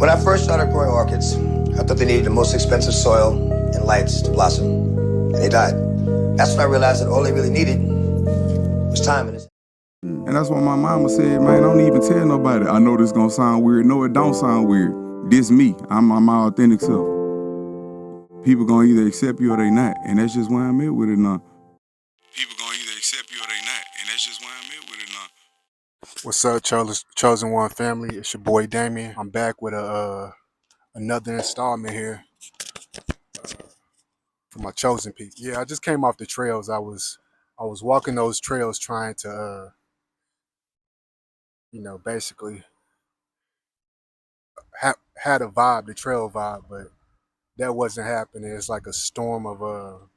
When I first started growing orchids, I thought they needed the most expensive soil and lights to blossom, and they died. That's when I realized that all they really needed was time in his. And that's what my mama said, man, don't even tell nobody. I know this gonna sound weird. No, it don't sound weird. This me. I'm my authentic self. People gonna either accept you or they not. And that's just where I'm at with it now. People gonna either accept you or they not. And that's just where I'm at with it now. What's up, Chosen One family? It's your boy Damien. I'm back with another installment here for my chosen people. Yeah, I just came off the trails. I was walking those trails trying to basically had a vibe, the trail vibe, but that wasn't happening. It's like a storm of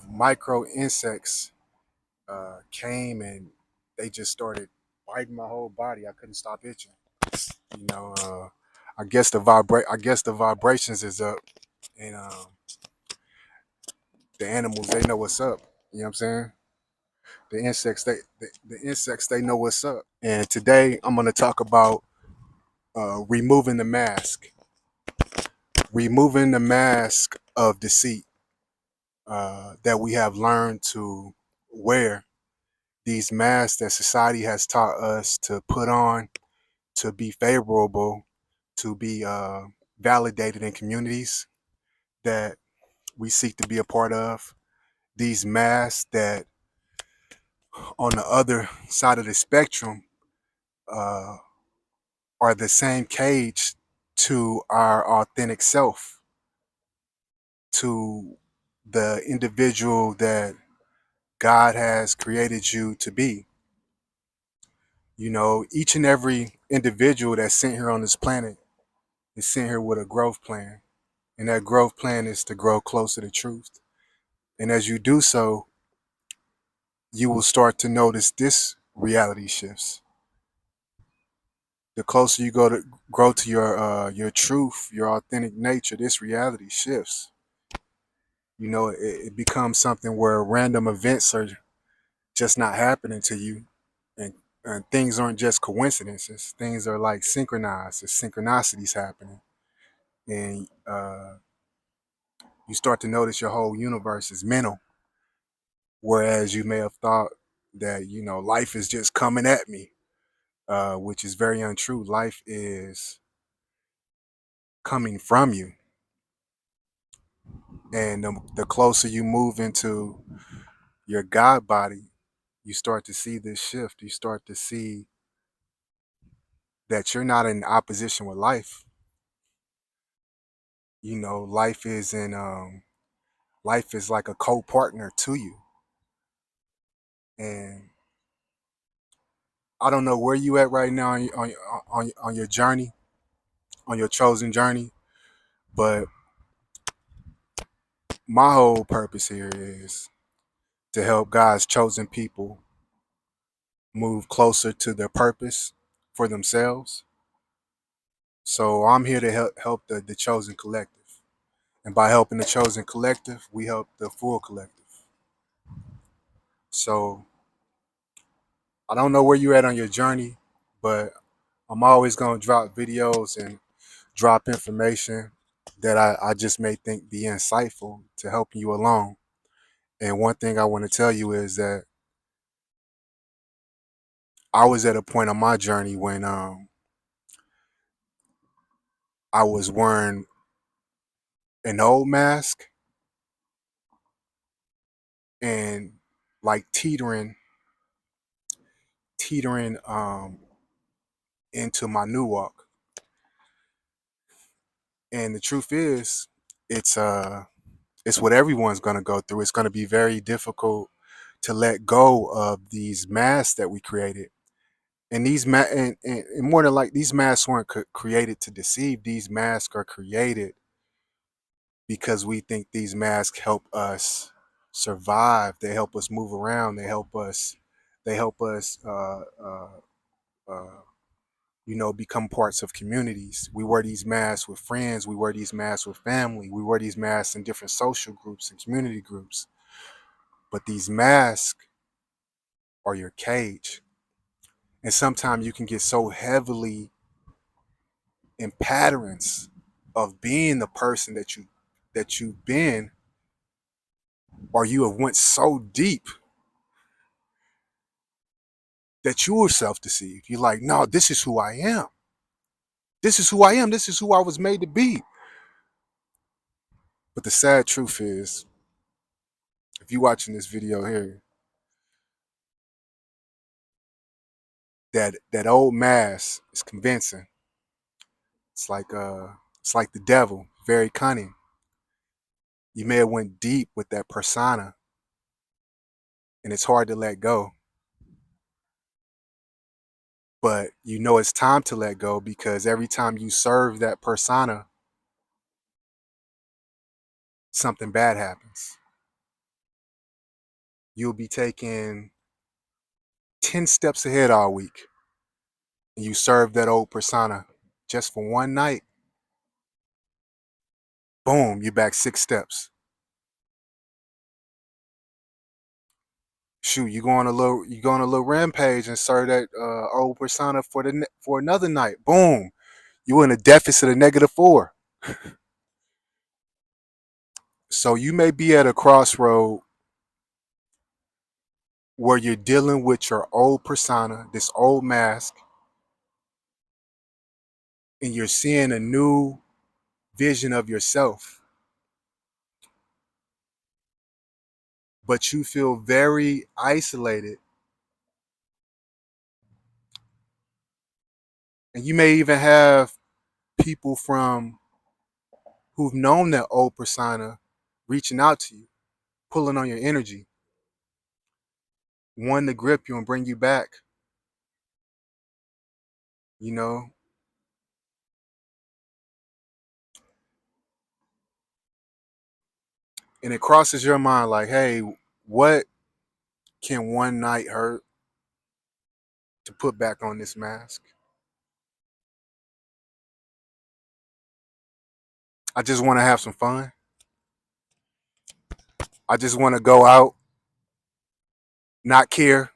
micro insects came and they just started biting my whole body. I couldn't stop itching. I guess the vibrations is up, and the animals, they know what's up. You know what I'm saying? The insects they know what's up. And today I'm gonna talk about removing the mask, removing the mask of deceit that we have learned to wear. These masks that society has taught us to put on to be favorable, to be validated in communities that we seek to be a part of. These masks that on the other side of the spectrum uh, are the same cage to our authentic self, to the individual that God has created you to be. You know, each and every individual that's sent here on this planet is sent here with a growth plan. And that growth plan is to grow closer to truth. And as you do so, you will start to notice this reality shifts. The closer you grow to your truth, your authentic nature, this reality shifts. You know, it becomes something where random events are just not happening to you, and things aren't just coincidences. Things are like synchronized. There's synchronicities happening, and you start to notice your whole universe is mental. Whereas you may have thought that life is just coming at me, which is very untrue. Life is coming from you. And the closer you move into your God body, you start to see this shift. You start to see that you're not in opposition with life. You know, life is like a co-partner to you. And I don't know where you at right now on your journey, on your chosen journey, but my whole purpose here is to help God's chosen people move closer to their purpose for themselves. So I'm here to help the chosen collective. And by helping the chosen collective, we help the full collective. So I don't know where you're at on your journey, but I'm always going to drop videos and drop information that I just may think be insightful to help you along. And one thing I want to tell you is that I was at a point on my journey when I was wearing an old mask and like teetering into my new walk. And the truth is, it's what everyone's going to go through. It's going to be very difficult to let go of these masks that we created. And and more than like, these masks weren't created to deceive. These masks are created because we think these masks help us survive. They help us move around. They help us uh, become parts of communities. We wear these masks with friends. We wear these masks with family. We wear these masks in different social groups and community groups. But these masks are your cage. And sometimes you can get so heavily and patterns of being the person that you've been, or you have went so deep that you were self-deceived. You're like, no, this is who I am. This is who I am. This is who I was made to be. But the sad truth is, if you're watching this video here, that old mask is convincing. It's like the devil, very cunning. You may have went deep with that persona, and it's hard to let go. But you know it's time to let go, because every time you serve that persona, something bad happens. You'll be taking 10 steps ahead all week, and you serve that old persona just for one night. Boom, you're back 6 steps. Shoot, you go on a little rampage and serve that old persona for another night. Boom, you in a deficit of -4. So you may be at a crossroad where you're dealing with your old persona, this old mask, and you're seeing a new vision of yourself, but you feel very isolated. And you may even have people from who've known that old persona reaching out to you, pulling on your energy, wanting to grip you and bring you back, you know? And it crosses your mind like, hey, what can one night hurt to put back on this mask? I just want to have some fun. I just want to go out, not care.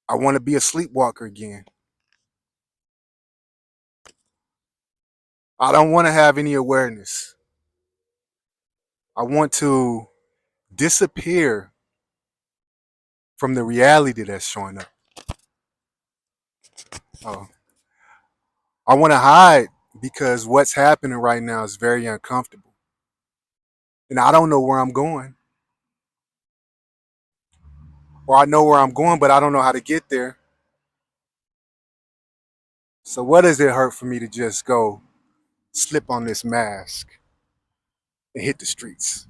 I want to be a sleepwalker again. I don't want to have any awareness. I want to disappear from the reality that's showing up. Oh, I want to hide because what's happening right now is very uncomfortable. And I don't know where I'm going. Or I know where I'm going, but I don't know how to get there. So what does it hurt for me to just go slip on this mask and hit the streets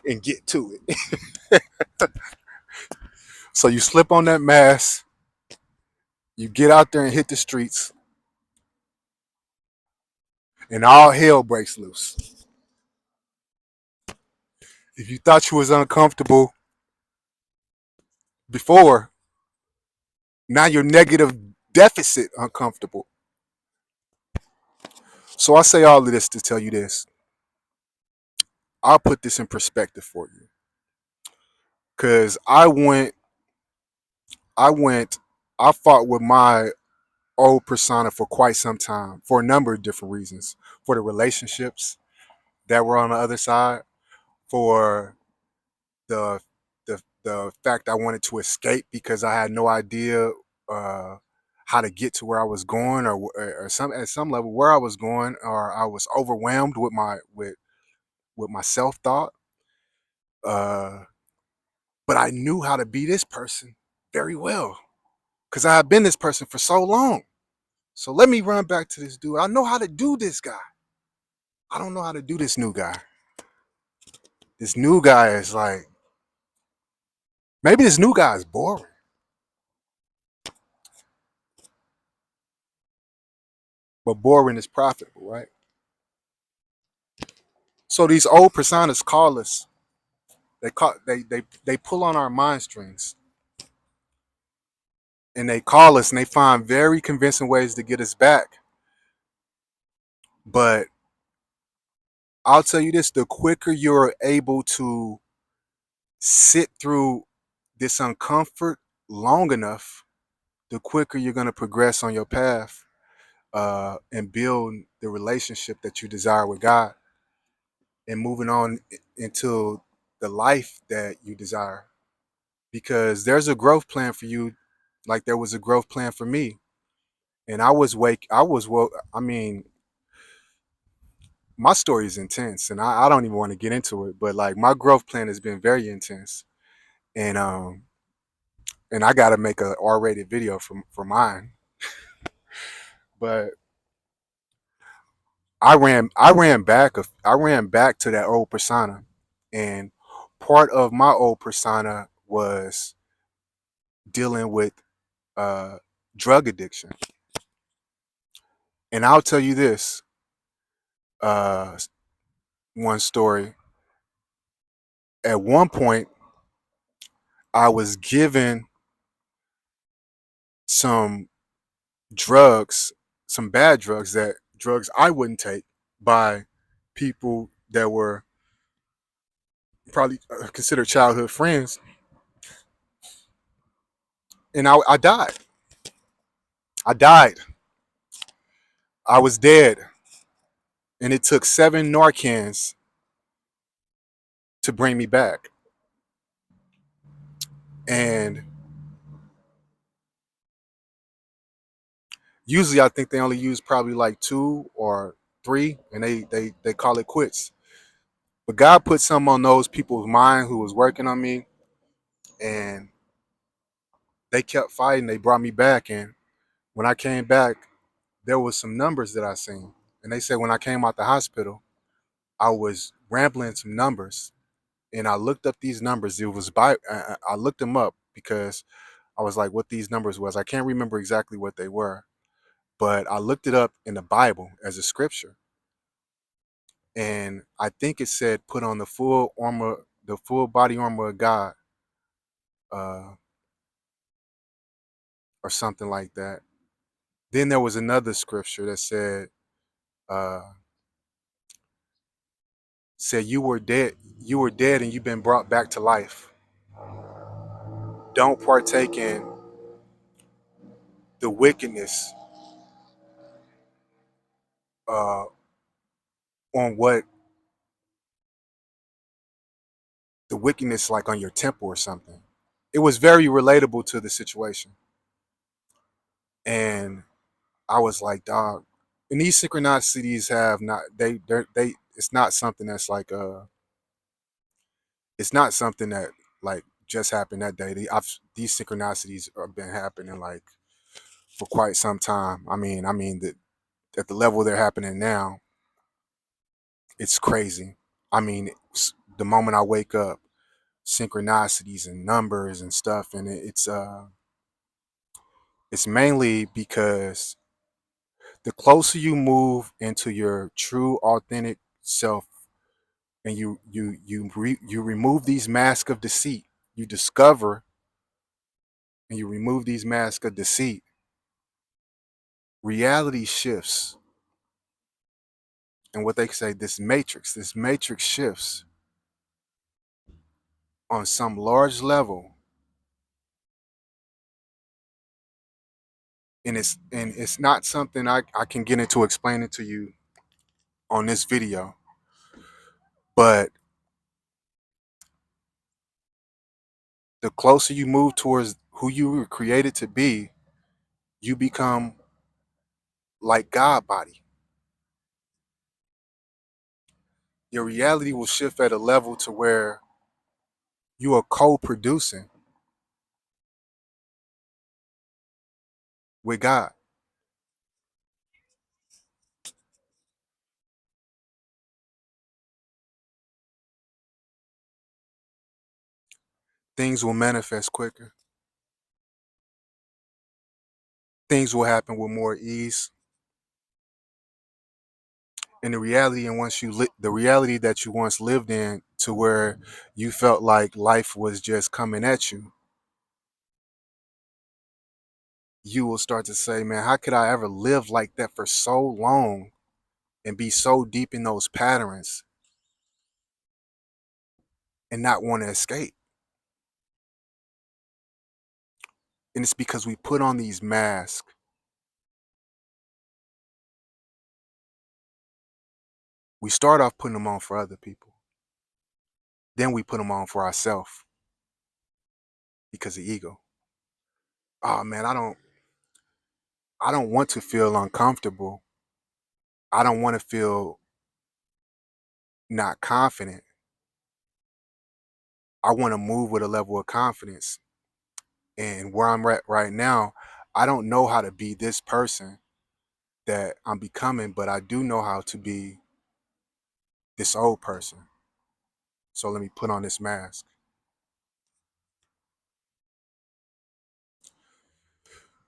and get to it? So you slip on that mask, you get out there and hit the streets, and all hell breaks loose. If you thought you was uncomfortable before, now you're negative deficit uncomfortable. So I say all of this to tell you this. I'll put this in perspective for you. Cause I went, I fought with my old persona for quite some time for a number of different reasons. For the relationships that were on the other side, for the the fact I wanted to escape because I had no idea how to get to where I was going, or some at some level where I was going, or I was overwhelmed with my self thought. Uh, but I knew how to be this person very well because I had been this person for so long. So let me run back to this dude. I know how to do this guy. I don't know how to do this new guy. This new guy is like, maybe this new guy is boring, but boring is profitable, right? So these old personas call us. They pull on our mind strings, and they call us, and they find very convincing ways to get us back. But I'll tell you this: the quicker you're able to sit through this uncomfort long enough, the quicker you're going to progress on your path and build the relationship that you desire with God and moving on into the life that you desire. Because there's a growth plan for you, like there was a growth plan for me. And I mean, my story is intense and I don't even want to get into it, but like my growth plan has been very intense. And and I gotta make a R-rated video for mine. But I ran back to that old persona. And part of my old persona was dealing with uh drug addiction. And I'll tell you this, uh one story. At one point I was given some drugs, some bad drugs, that drugs I wouldn't take, by people that were probably considered childhood friends. And I died. I died. I was dead. And it took 7 Narcans to bring me back. And usually I think they only use probably like 2 or 3, and they call it quits. But God put something on those people's mind who was working on me, and they kept fighting. They brought me back. And when I came back, there was some numbers that I seen. And they said when I came out the hospital, I was rambling some numbers. And I looked up these numbers. It was I looked them up because I was like, what these numbers was. I can't remember exactly what they were, but I looked it up in the Bible as a scripture. And I think it said, put on the full armor, the full body armor of God, uh, or something like that. Then there was another scripture that uh, said you were dead and you've been brought back to life. Don't partake in the wickedness uh, on what the wickedness like on your temple or something. It was very relatable to the situation. And I was like, dog. And these synchronicities have not they it's not something that's like it's not something that like just happened that day. These synchronicities have been happening like for quite some time. I mean that at the level they're happening now, it's crazy. I mean, the moment I wake up, synchronicities and numbers and stuff, and it's mainly because the closer you move into your true authentic self, and you remove these masks of deceit, you discover and you remove these masks of deceit, reality shifts. And what they say, this matrix shifts on some large level. And it's not something I can get into explaining to you on this video. But the closer you move towards who you were created to be, you become like God body. Your reality will shift at a level to where you are co-producing with God. Things will manifest quicker. Things will happen with more ease. And the reality that you once lived in, to where you felt like life was just coming at you, you will start to say, man, how could I ever live like that for so long and be so deep in those patterns and not want to escape? And it's because we put on these masks. We start off putting them on for other people. Then we put them on for ourselves because of ego. Oh man, I don't want to feel uncomfortable. I don't want to feel not confident. I want to move with a level of confidence. And where I'm at right now, I don't know how to be this person that I'm becoming, but I do know how to be this old person. So let me put on this mask.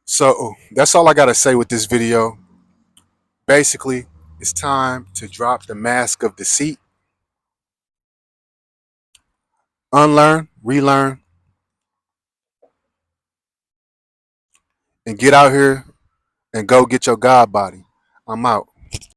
So that's all I got to say with this video. Basically, it's time to drop the mask of deceit, unlearn, relearn, and get out here and go get your God body. I'm out.